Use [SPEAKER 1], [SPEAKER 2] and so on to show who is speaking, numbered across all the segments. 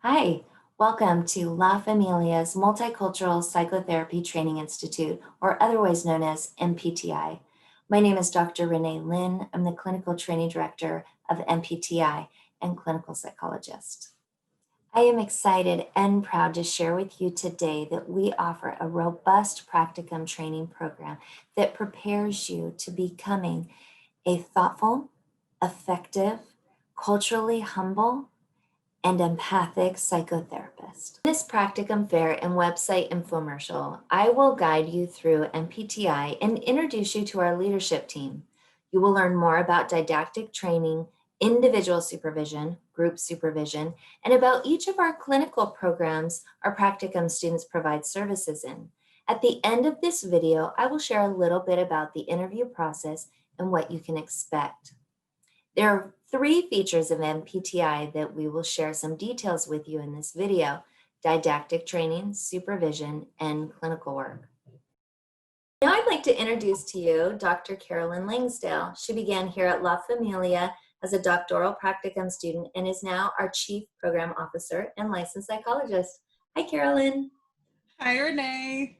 [SPEAKER 1] Hi, welcome to La Familia's Multicultural Psychotherapy Training Institute, or otherwise known as M.P.T.I. My name is Dr. Renee Lin. I'm the Clinical Training Director of M.P.T.I and clinical psychologist. I am excited and proud to share with you today that we offer a robust practicum training program that prepares you to becoming a thoughtful, effective, culturally humble, and empathic psychotherapist. In this practicum fair and website infomercial, I will guide you through M.P.T.I and introduce you to our leadership team. You will learn more about didactic training, individual supervision, group supervision, and about each of our clinical programs our practicum students provide services in. At the end of this video, I will share a little bit about the interview process and what you can expect. There are 3 features of M.P.T.I that we will share some details with you in this video: didactic training, supervision, and clinical work. Now I'd like to introduce to you Dr. Carolyn Langsdale. She began here at La Familia as a doctoral practicum student and is now our Chief Program Officer and licensed psychologist. Hi, Carolyn.
[SPEAKER 2] Hi, Renee.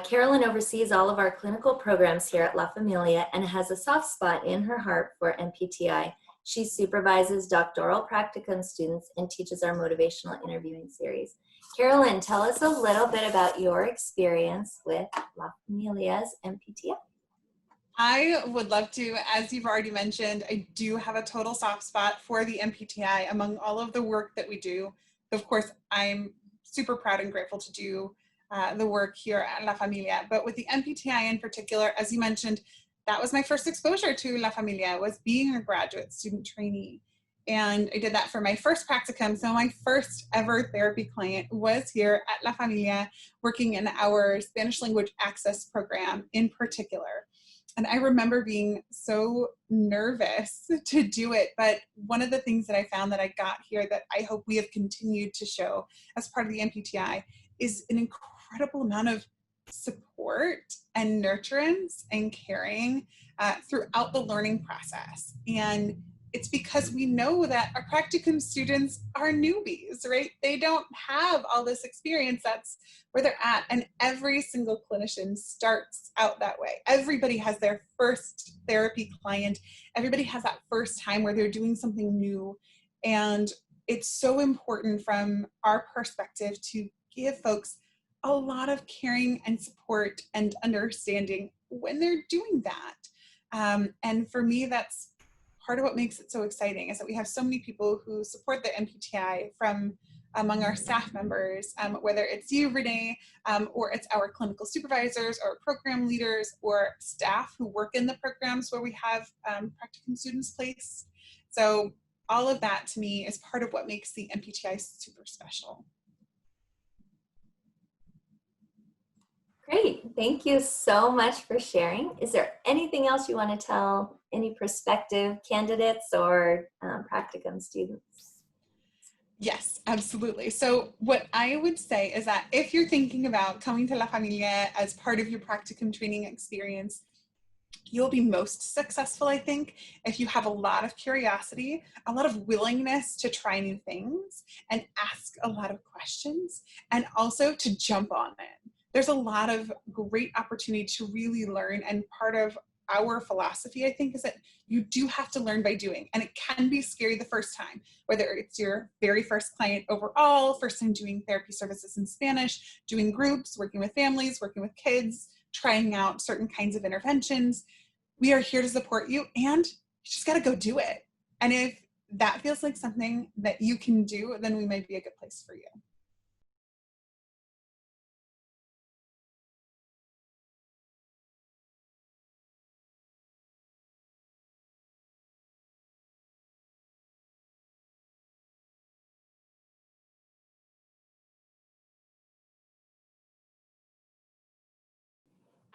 [SPEAKER 1] Carolyn oversees all of our clinical programs here at La Familia and has a soft spot in her heart for M.P.T.I. She supervises doctoral practicum students and teaches our motivational interviewing series. Carolyn, tell us a little bit about your experience with La Familia's M.P.T.I.
[SPEAKER 2] I would love to. As you've already mentioned, I do have a total soft spot for the M.P.T.I among all of the work that we do. Of course, I'm super proud and grateful to do the work here at La Familia. But with the M.P.T.I in particular, as you mentioned, that was my first exposure to La Familia, was being a graduate student trainee. And I did that for my first practicum. So my first ever therapy client was here at La Familia, working in our Spanish language access program in particular. And I remember being so nervous to do it. But one of the things that I found that I got here that I hope we have continued to show as part of the M.P.T.I is an incredible amount of support and nurturance and caring throughout the learning process. And it's because we know that our practicum students are newbies, right? They don't have all this experience. That's where they're at. And every single clinician starts out that way. Everybody has their first therapy client. Everybody has that first time where they're doing something new. And it's so important from our perspective to give folks a lot of caring and support and understanding when they're doing that. And for me, that's part of what makes it so exciting, is that we have so many people who support the M.P.T.I from among our staff members, whether it's you, Renee, or it's our clinical supervisors or program leaders or staff who work in the programs where we have practicum students placed. So all of that to me is part of what makes the M.P.T.I super special.
[SPEAKER 1] Great. Thank you so much for sharing. Is there anything else you want to tell any prospective candidates or practicum students?
[SPEAKER 2] Yes, absolutely. So what I would say is that if you're thinking about coming to La Familia as part of your practicum training experience, you'll be most successful, I think, if you have a lot of curiosity, a lot of willingness to try new things and ask a lot of questions, and also to jump on it. There's a lot of great opportunity to really learn, and part of our philosophy, I think, is that you do have to learn by doing, and it can be scary the first time, whether it's your very first client overall, first time doing therapy services in Spanish, doing groups, working with families, working with kids, trying out certain kinds of interventions. We are here to support you, and you just got to go do it. And if that feels like something that you can do, then we might be a good place for you.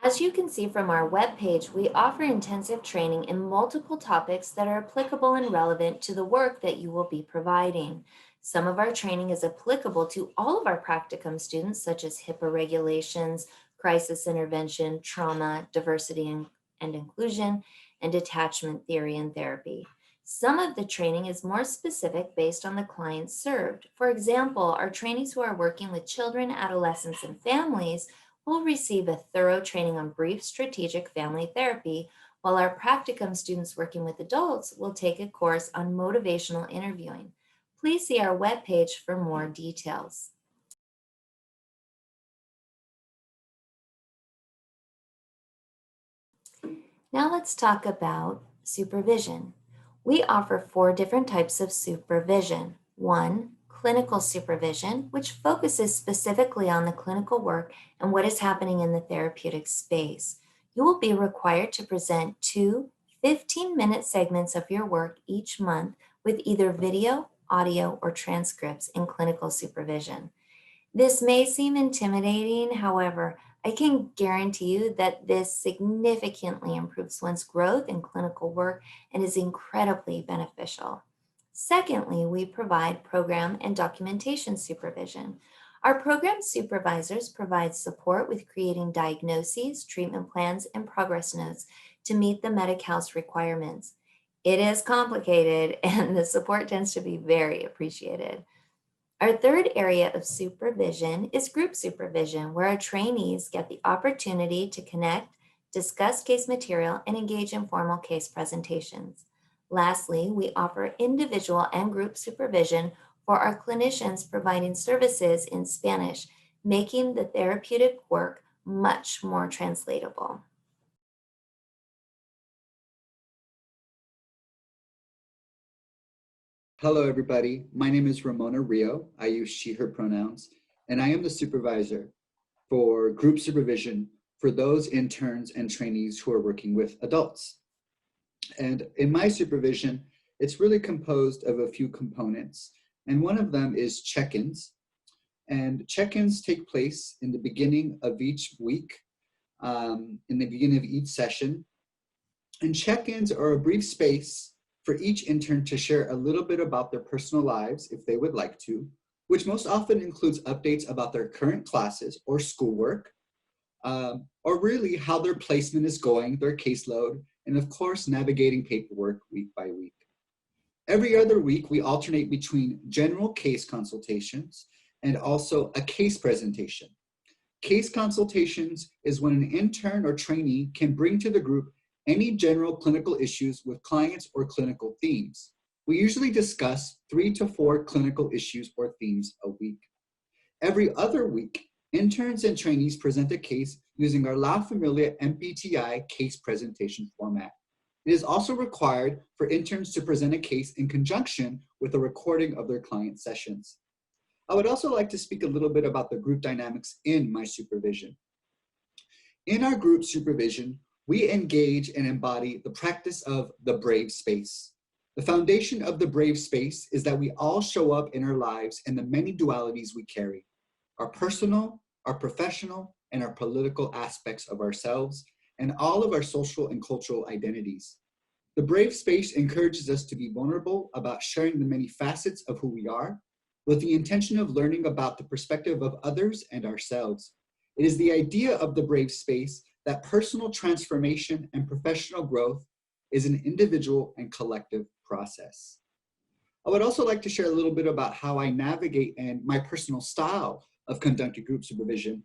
[SPEAKER 1] As you can see from our webpage, we offer intensive training in multiple topics that are applicable and relevant to the work that you will be providing. Some of our training is applicable to all of our practicum students, such as HIPAA regulations, crisis intervention, trauma, diversity and inclusion, and attachment theory and therapy. Some of the training is more specific based on the clients served. For example, our trainees who are working with children, adolescents, and families will receive a thorough training on brief strategic family therapy, while our practicum students working with adults will take a course on motivational interviewing. Please see our webpage for more details. Now let's talk about supervision. We offer 4 different types of supervision. One, clinical supervision, which focuses specifically on the clinical work and what is happening in the therapeutic space. You will be required to present 2 15-minute segments of your work each month with either video, audio, or transcripts in clinical supervision. This may seem intimidating, however, I can guarantee you that this significantly improves one's growth in clinical work and is incredibly beneficial. Secondly, we provide program and documentation supervision. Our program supervisors provide support with creating diagnoses, treatment plans, and progress notes to meet the Medi-Cal's requirements. It is complicated, and the support tends to be very appreciated. Our third area of supervision is group supervision, where our trainees get the opportunity to connect, discuss case material, and engage in formal case presentations. Lastly, we offer individual and group supervision for our clinicians providing services in Spanish, making the therapeutic work much more translatable.
[SPEAKER 3] Hello, everybody. My name is Ramona Rio. I use she, her pronouns, and I am the supervisor for group supervision for those interns and trainees who are working with adults. And in my supervision, it's really composed of a few components, and one of them is check-ins. And check-ins take place in the beginning of each week, in the beginning of each session. And check-ins are a brief space for each intern to share a little bit about their personal lives if they would like to, which most often includes updates about their current classes or schoolwork, or really how their placement is going, their caseload, and of course, navigating paperwork week by week. Every other week, we alternate between general case consultations and also a case presentation. Case consultations is when an intern or trainee can bring to the group any general clinical issues with clients or clinical themes. We usually discuss 3 to 4 clinical issues or themes a week. Every other week, interns and trainees present a case using our La Familia M.P.T.I case presentation format. It is also required for interns to present a case in conjunction with a recording of their client sessions. I would also like to speak a little bit about the group dynamics in my supervision. In our group supervision, we engage and embody the practice of the brave space. The foundation of the brave space is that we all show up in our lives in the many dualities we carry, our personal, our professional, and our political aspects of ourselves, and all of our social and cultural identities. The brave space encourages us to be vulnerable about sharing the many facets of who we are, with the intention of learning about the perspective of others and ourselves. It is the idea of the brave space that personal transformation and professional growth is an individual and collective process. I would also like to share a little bit about how I navigate and my personal style of conducting group supervision.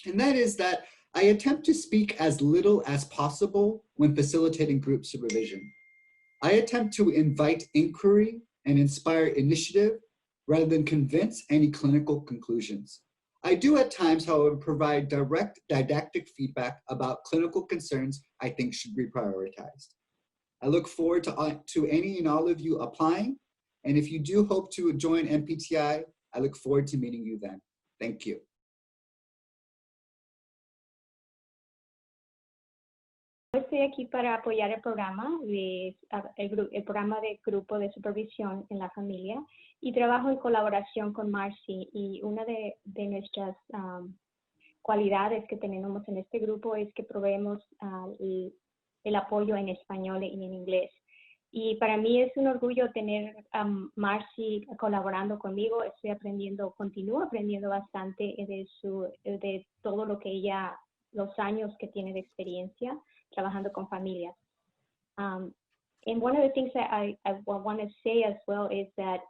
[SPEAKER 3] And that is that I attempt to speak as little as possible when facilitating group supervision. I attempt to invite inquiry and inspire initiative rather than convince any clinical conclusions. I do at times, however, provide direct didactic feedback about clinical concerns I think should be prioritized. I look forward to any and all of you applying, and if you do hope to join M.P.T.I, I look forward to meeting you then. Thank you.
[SPEAKER 4] Estoy aquí para apoyar el programa el programa de grupo de supervisión en la familia y trabajo en colaboración con Marcy, y una de nuestras cualidades que tenemos en este grupo es que proveemos el apoyo en español y en inglés. Y para mí es un orgullo tener a Marcy colaborando conmigo. Continúo aprendiendo bastante de todo lo que los años que tiene de experiencia trabajando con familias. And one of the things that I want to say as well is that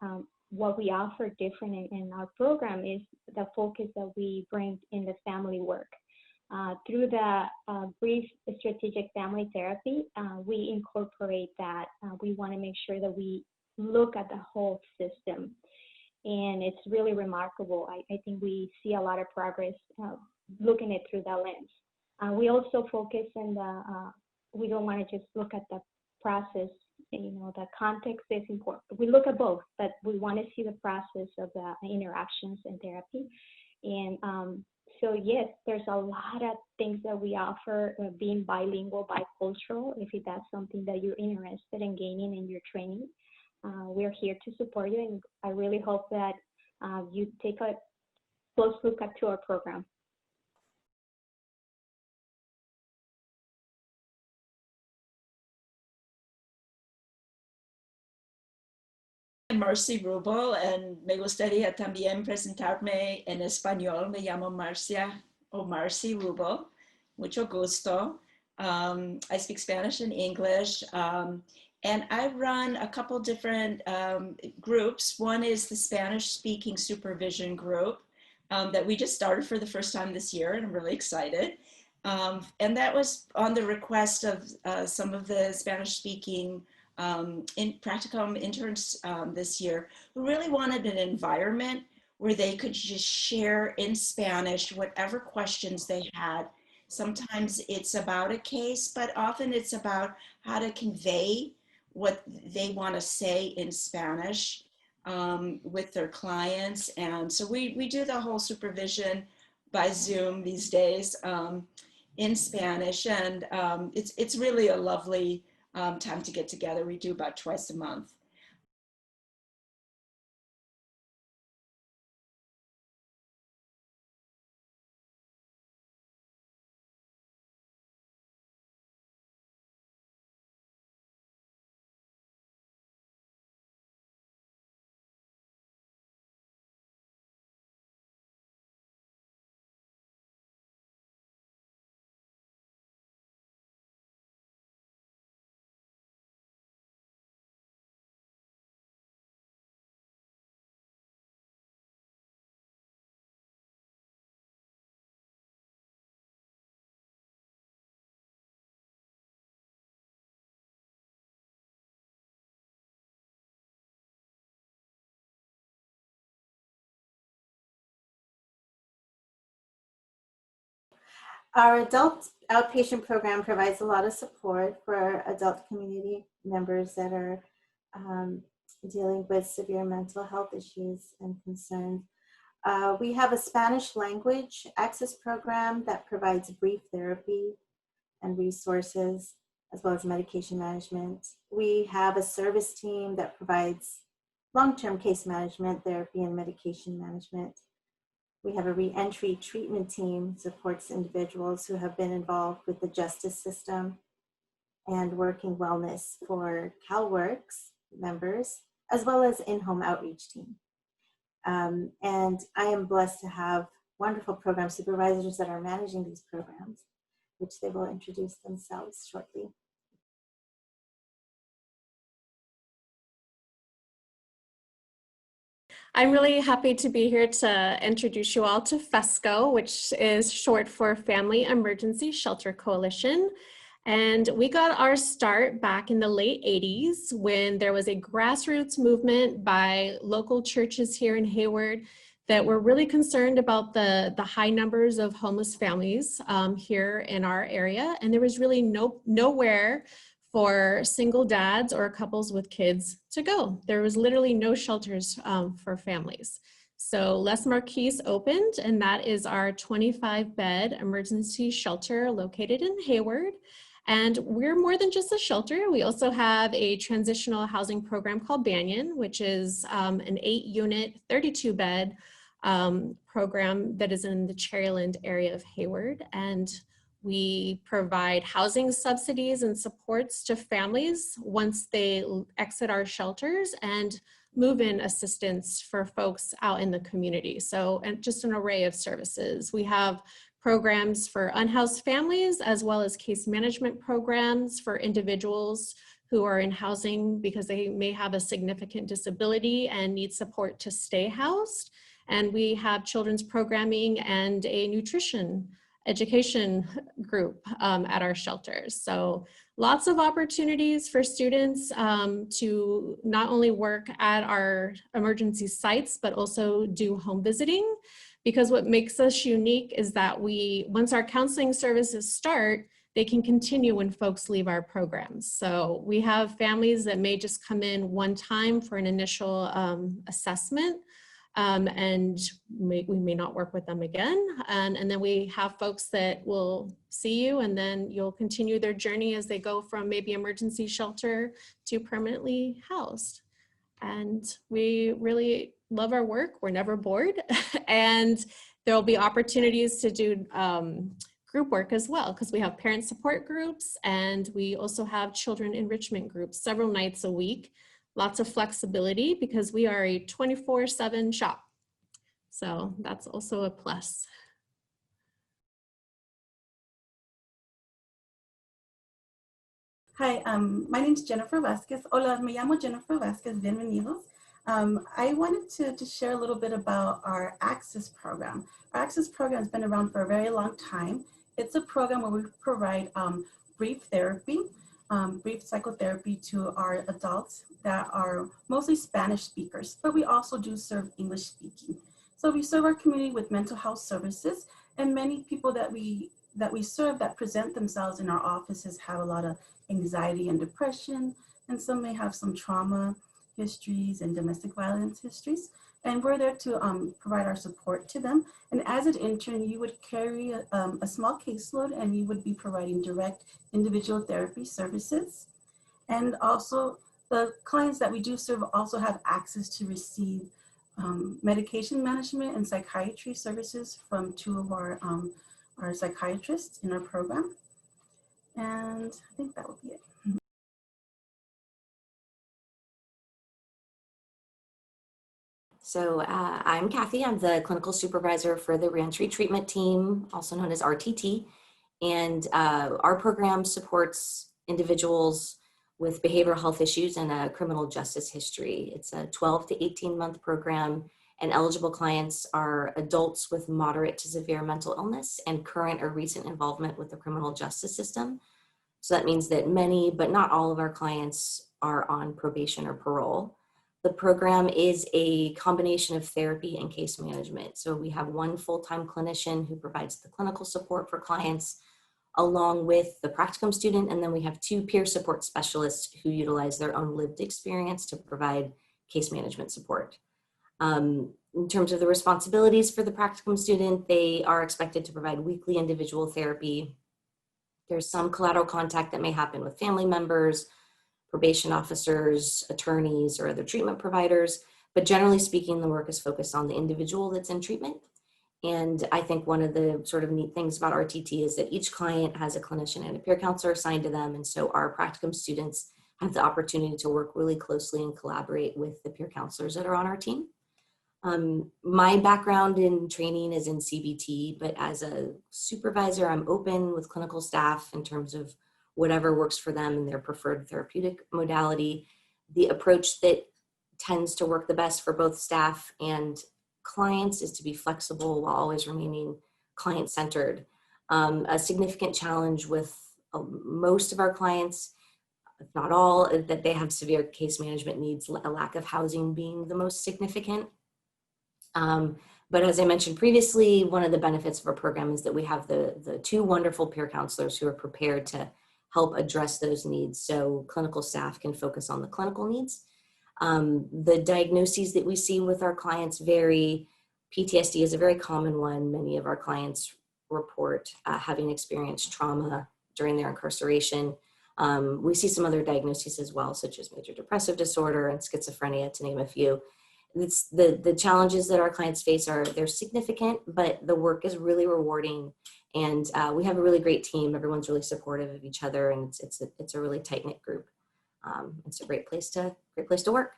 [SPEAKER 4] what we offer different in our program is the focus that we bring in the family work. Through the brief strategic family therapy, we incorporate that. We want to make sure that we look at the whole system. And it's really remarkable. I think we see a lot of progress looking at it through that lens. We also focus on we don't want to just look at the process, the context is important. We look at both, but we want to see the process of the interactions and therapy. And so yes, there's a lot of things that we offer, being bilingual, bicultural, if that's something that you're interested in gaining in your training. We're here to support you, and I really hope that you take a close look at our program.
[SPEAKER 5] Marcy Rubel, and me gustaría también presentarme en español. Me llamo Marcia o Marcy Rubel. Mucho gusto. I speak Spanish and English, and I run a couple different groups. One is the Spanish-speaking supervision group that we just started for the first time this year, and I'm really excited. And that was on the request of some of the Spanish-speaking in practicum interns this year, who really wanted an environment where they could just share in Spanish whatever questions they had. Sometimes it's about a case, but often it's about how to convey what they want to say in Spanish with their clients. And so we do the whole supervision by Zoom these days in Spanish, and it's really a lovely time to get together. We do about twice a month.
[SPEAKER 6] Our adult outpatient program provides a lot of support for our adult community members that are dealing with severe mental health issues and concerns. We have a Spanish language access program that provides brief therapy and resources, as well as medication management. We have a service team that provides long-term case management, therapy, and medication management. We have a re-entry treatment team, supports individuals who have been involved with the justice system and working wellness for CalWorks members, as well as in-home outreach team. And I am blessed to have wonderful program supervisors that are managing these programs, which they will introduce themselves shortly.
[SPEAKER 7] I'm really happy to be here to introduce you all to FESCO, which is short for Family Emergency Shelter Coalition. And we got our start back in the late 80s when there was a grassroots movement by local churches here in Hayward that were really concerned about the high numbers of homeless families here in our area. And there was really nowhere for single dads or couples with kids to go. There was literally no shelters for families. So Les Marquis opened, and that is our 25-bed emergency shelter located in Hayward. And we're more than just a shelter. We also have a transitional housing program called Banyan, which is an 8-unit, 32-bed program that is in the Cherryland area of Hayward. And we provide housing subsidies and supports to families once they exit our shelters, and move-in assistance for folks out in the community. So, and just an array of services. We have programs for unhoused families, as well as case management programs for individuals who are in housing because they may have a significant disability and need support to stay housed. And we have children's programming and a nutrition education group at our shelters. So lots of opportunities for students to not only work at our emergency sites, but also do home visiting. Because what makes us unique is that once our counseling services start, they can continue when folks leave our programs. So we have families that may just come in one time for an initial assessment, and we may not work with them again. And then we have folks that will see you, and then you'll continue their journey as they go from maybe emergency shelter to permanently housed. And we really love our work. We're never bored. And there'll be opportunities to do group work as well, because we have parent support groups, and we also have children enrichment groups several nights a week. Lots of flexibility because we are a 24/7 shop. So that's also a plus.
[SPEAKER 8] Hi, my name is Jennifer Vasquez. Hola, me llamo Jennifer Vasquez. Bienvenidos. I wanted to share a little bit about our Access program. Our Access program has been around for a very long time. It's a program where we provide brief therapy, brief psychotherapy to our adults that are mostly Spanish speakers, but we also do serve English speaking. So we serve our community with mental health services, and many people that we serve that present themselves in our offices have a lot of anxiety and depression, and some may have some trauma histories and domestic violence histories. And we're there to provide our support to them. And as an intern, you would carry a small caseload, and you would be providing direct individual therapy services. And also the clients that we do serve also have access to receive medication management and psychiatry services from two of our psychiatrists in our program. And I think that would be it.
[SPEAKER 1] So I'm Kathy. I'm the clinical supervisor for the reentry treatment team, also known as RTT. And our program supports individuals with behavioral health issues and a criminal justice history. It's a 12 to 18-month program, and eligible clients are adults with moderate to severe mental illness and current or recent involvement with the criminal justice system. So that means that many, but not all of our clients are on probation or parole. The program is a combination of therapy and case management. So we have one full-time clinician who provides the clinical support for clients along with the practicum student, and then we have two peer support specialists who utilize their own lived experience to provide case management support. In terms of the responsibilities for the practicum student, they are expected to provide weekly individual therapy. There's some collateral contact that may happen with family members, probation officers, attorneys, or other treatment providers. But generally speaking, the work is focused on the individual that's in treatment. And I think one of the sort of neat things about RTT is that each client has a clinician and a peer counselor assigned to them. And so our practicum students have the opportunity to work really closely and collaborate with the peer counselors that are on our team. My background in training is in CBT, but as a supervisor, I'm open with clinical staff in terms of whatever works for them and their preferred therapeutic modality. The approach that tends to work the best for both staff and clients is to be flexible while always remaining client-centered. A significant challenge with most of our clients, if not all, is that they have severe case management needs, a lack of housing being the most significant. But as I mentioned previously, one of the benefits of our program is that we have the two wonderful peer counselors who are prepared to help address those needs, so clinical staff can focus on the clinical needs. The diagnoses that we see with our clients vary. PTSD is a very common one. Many of our clients report having experienced trauma during their incarceration. We see some other diagnoses as well, such as major depressive disorder and schizophrenia, to name a few. It's the challenges that our clients face they're significant, but the work is really rewarding. And we have a really great team. Everyone's really supportive of each other, and it's a really tight-knit group. It's a great place to work.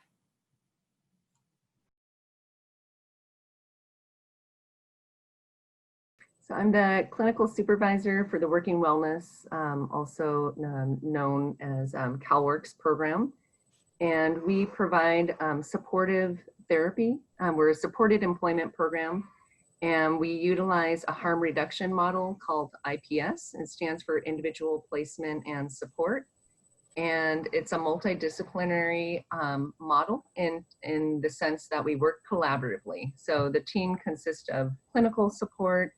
[SPEAKER 9] So I'm the clinical supervisor for the Working Wellness, also known as CalWorks program. And we provide supportive therapy. We're a supported employment program, and we utilize a harm reduction model called IPS. It stands for Individual Placement and Support. And it's a multidisciplinary model in the sense that we work collaboratively. So the team consists of clinical support,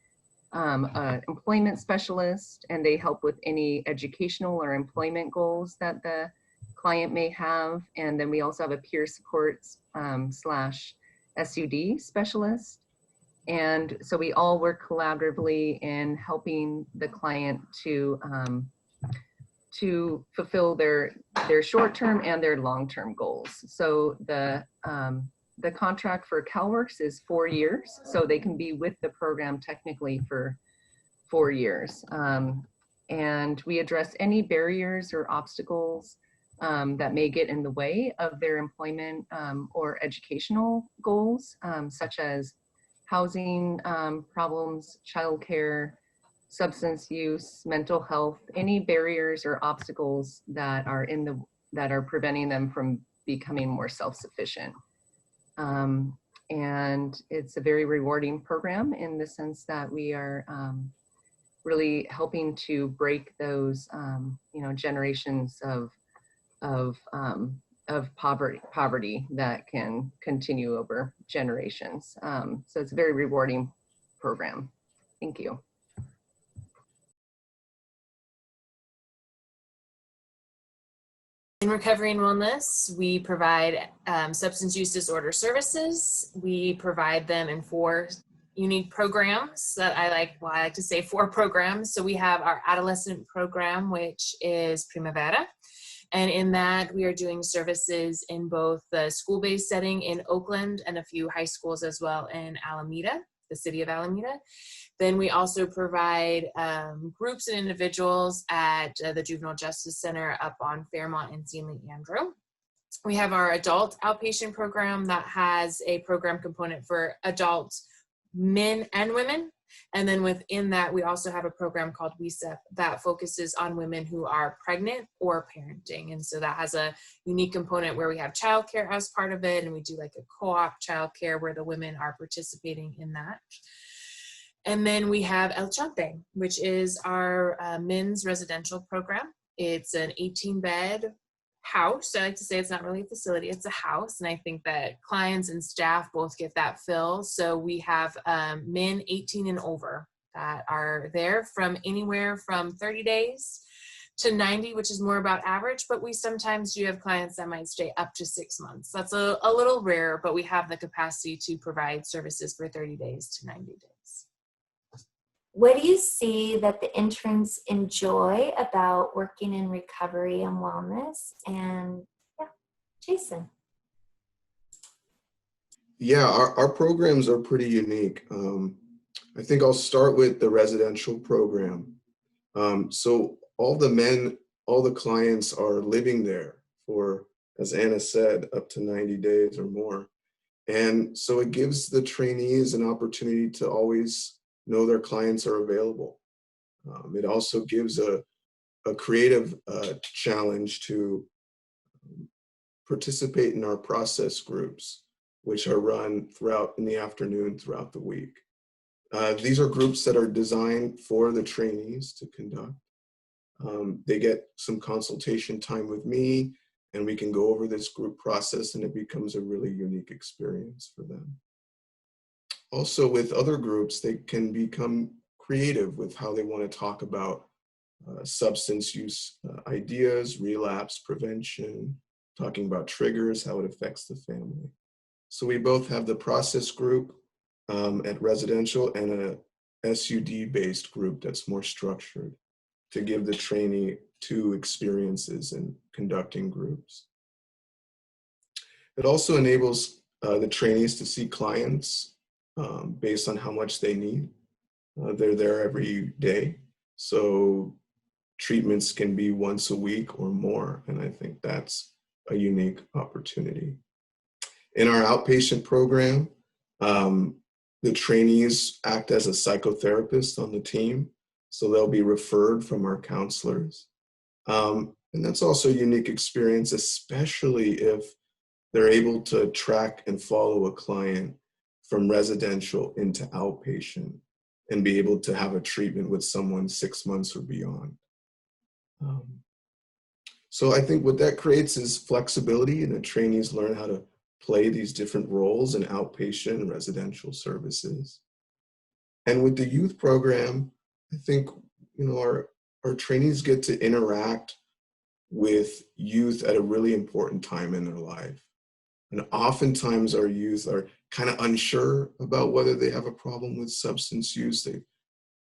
[SPEAKER 9] employment specialist, and they help with any educational or employment goals that the client may have. And then we also have a peer support slash SUD specialist. And so we all work collaboratively in helping the client to fulfill their short-term and their long-term goals. So the contract for CalWorks is 4 years, so they can be with the program technically for 4 years. And we address any barriers or obstacles that may get in the way of their employment or educational goals, such as housing problems, childcare, substance use, mental health, any barriers or obstacles that are preventing them from becoming more self-sufficient. And it's a very rewarding program in the sense that we are really helping to break those, generations of poverty that can continue over generations. So it's a very rewarding program. Thank you.
[SPEAKER 10] In Recovery and Wellness, we provide substance use disorder services. We provide them in 4 unique programs that I like to say 4 programs. So we have our adolescent program, which is Primavera. And in that, we are doing services in both the school-based setting in Oakland and a few high schools as well in Alameda, the city of Alameda. Then we also provide groups and individuals at the Juvenile Justice Center up on Fairmont and St. Leandro. We have our adult outpatient program that has a program component for adults, men and women. And then within that, we also have a program called WESEP that focuses on women who are pregnant or parenting. And so that has a unique component where we have childcare as part of it. And we do like a co-op childcare where the women are participating in that. And then we have El Chante, which is our men's residential program. It's an 18-bed house. I like to say it's not really a facility, it's a house. And I think that clients and staff both get that feel. So we have men 18 and over that are there from anywhere from 30 days to 90, which is more about average, but we sometimes do have clients that might stay up to 6 months. That's a little rare, but we have the capacity to provide services for 30 days to 90 days.
[SPEAKER 1] What do you see that the interns enjoy about working in recovery and wellness? And yeah, Jason.
[SPEAKER 11] Yeah, our programs are pretty unique. I think I'll start with the residential program. So all the clients are living there for, as Anna said, up to 90 days or more. And so it gives the trainees an opportunity to always know their clients are available. It also gives a creative challenge to participate in our process groups, which are run in the afternoon throughout the week. These are groups that are designed for the trainees to conduct. They get some consultation time with me, and we can go over this group process, and it becomes a really unique experience for them. Also, with other groups, they can become creative with how they want to talk about substance use ideas, relapse prevention, talking about triggers, how it affects the family. So we both have the process group at residential and a SUD-based group that's more structured to give the trainee 2 experiences in conducting groups. It also enables the trainees to see clients based on how much they need. They're there every day. So treatments can be once a week or more. And I think that's a unique opportunity. In our outpatient program, The trainees act as a psychotherapist on the team, so they'll be referred from our counselors. And that's also a unique experience, especially if they're able to track and follow a client from residential into outpatient and be able to have a treatment with someone 6 months or beyond. So I think what that creates is flexibility, and the trainees learn how to play these different roles in outpatient and residential services. And with the youth program, I think, you know, our trainees get to interact with youth at a really important time in their life. And oftentimes our youth are kind of unsure about whether they have a problem with substance use.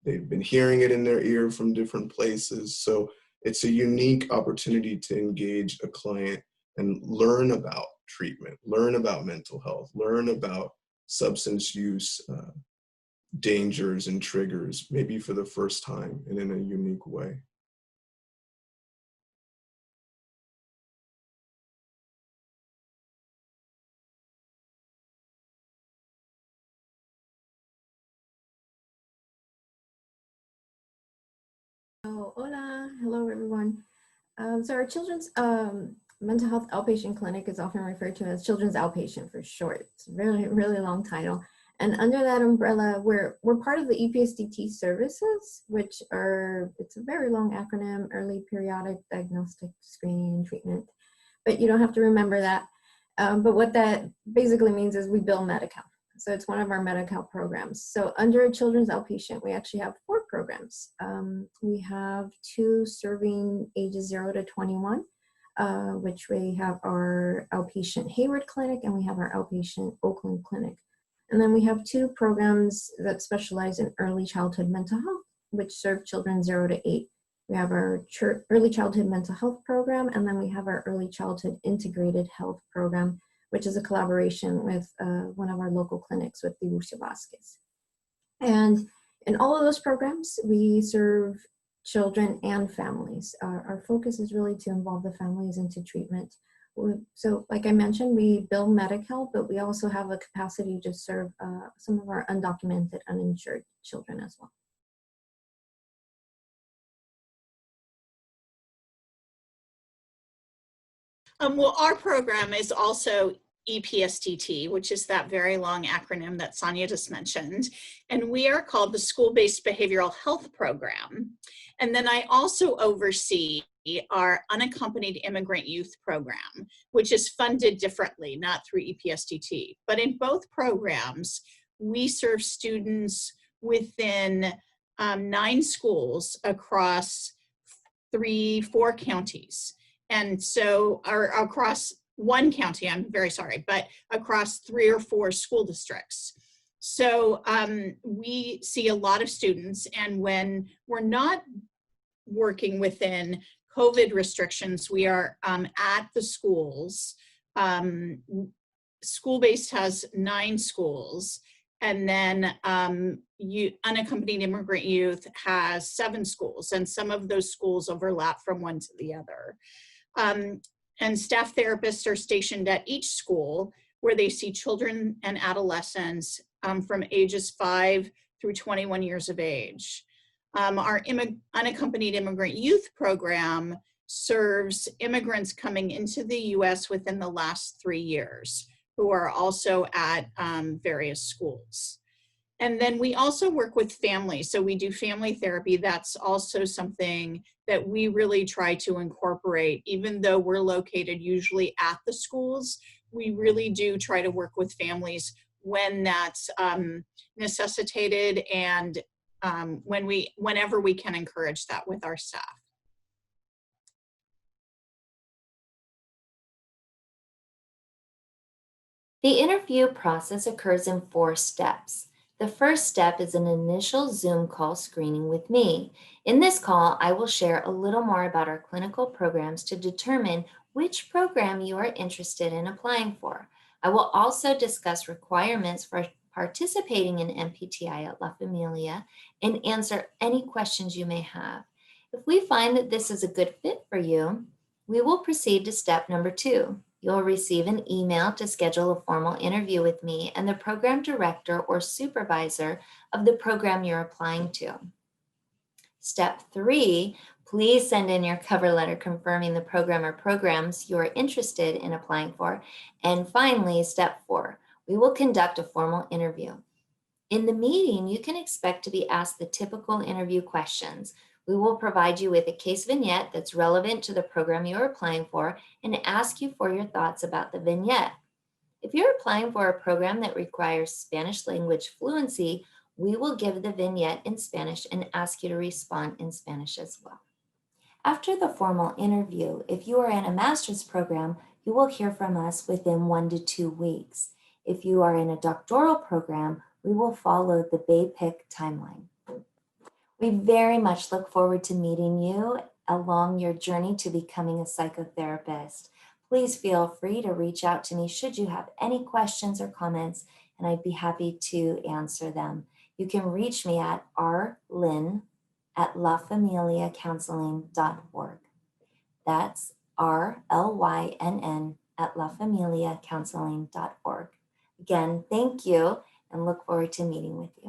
[SPEAKER 11] They've been hearing it in their ear from different places. So it's a unique opportunity to engage a client and learn about treatment, learn about mental health, learn about substance use dangers and triggers, maybe for the first time and in a unique way.
[SPEAKER 12] Oh, hola, hello everyone. So our children's mental health outpatient clinic is often referred to as Children's Outpatient for short. It's a really, really long title. And under that umbrella, we're part of the EPSDT services, which are, it's a very long acronym, Early Periodic Diagnostic Screening and Treatment. But you don't have to remember that. But what that basically means is we bill Medi-Cal. So it's one of our Medi-Cal programs. So under Children's Outpatient, we actually have 4 programs. We have 2 serving ages 0 to 21, which we have our outpatient Hayward clinic and we have our outpatient Oakland clinic. And then we have 2 programs that specialize in early childhood mental health, which serve children 0 to 8. We have our early childhood mental health program, and then we have our early childhood integrated health program, which is a collaboration with one of our local clinics with Tiburcio Vasquez. And in all of those programs, we serve children and families. Our focus is really to involve the families into treatment. So like I mentioned, we bill Medi-Cal, but we also have a capacity to serve some of our undocumented, uninsured children as well.
[SPEAKER 13] Well, our program is also EPSDT, which is that very long acronym that Sonia just mentioned. And we are called the School-Based Behavioral Health Program. And then I also oversee our Unaccompanied Immigrant Youth Program, which is funded differently, not through EPSDT. But in both programs, we serve students within 9 schools across 4 counties. And so, across 1 county, I'm very sorry, but across 3 or 4 school districts. So we see a lot of students, and when we're not working within COVID restrictions, we are at the schools. School-based has 9 schools, and then Unaccompanied Immigrant Youth has 7 schools, and some of those schools overlap from one to the other. And staff therapists are stationed at each school where they see children and adolescents from ages 5 through 21 years of age. Our Unaccompanied Immigrant Youth Program serves immigrants coming into the US within the last 3 years who are also at various schools. And then we also work with families. So we do family therapy. That's also something that we really try to incorporate. Even though we're located usually at the schools, we really do try to work with families when that's necessitated, and whenever we can encourage that with our staff.
[SPEAKER 1] The interview process occurs in 4 steps. The first step is an initial Zoom call screening with me. In this call, I will share a little more about our clinical programs to determine which program you are interested in applying for. I will also discuss requirements for participating in M.P.T.I at La Familia and answer any questions you may have. If we find that this is a good fit for you, we will proceed to step number 2. You'll receive an email to schedule a formal interview with me and the program director or supervisor of the program you're applying to. Step 3, please send in your cover letter confirming the program or programs you are interested in applying for. And finally, step 4, we will conduct a formal interview. In the meeting, you can expect to be asked the typical interview questions. We will provide you with a case vignette that's relevant to the program you are applying for and ask you for your thoughts about the vignette. If you're applying for a program that requires Spanish language fluency, we will give the vignette in Spanish and ask you to respond in Spanish as well. After the formal interview, if you are in a master's program, you will hear from us within 1 to 2 weeks. If you are in a doctoral program, we will follow the BAPIC timeline. We very much look forward to meeting you along your journey to becoming a psychotherapist. Please feel free to reach out to me should you have any questions or comments, and I'd be happy to answer them. You can reach me at rlynn@lafamiliacounseling.org. That's rlynn@lafamiliacounseling.org. Again, thank you and look forward to meeting with you.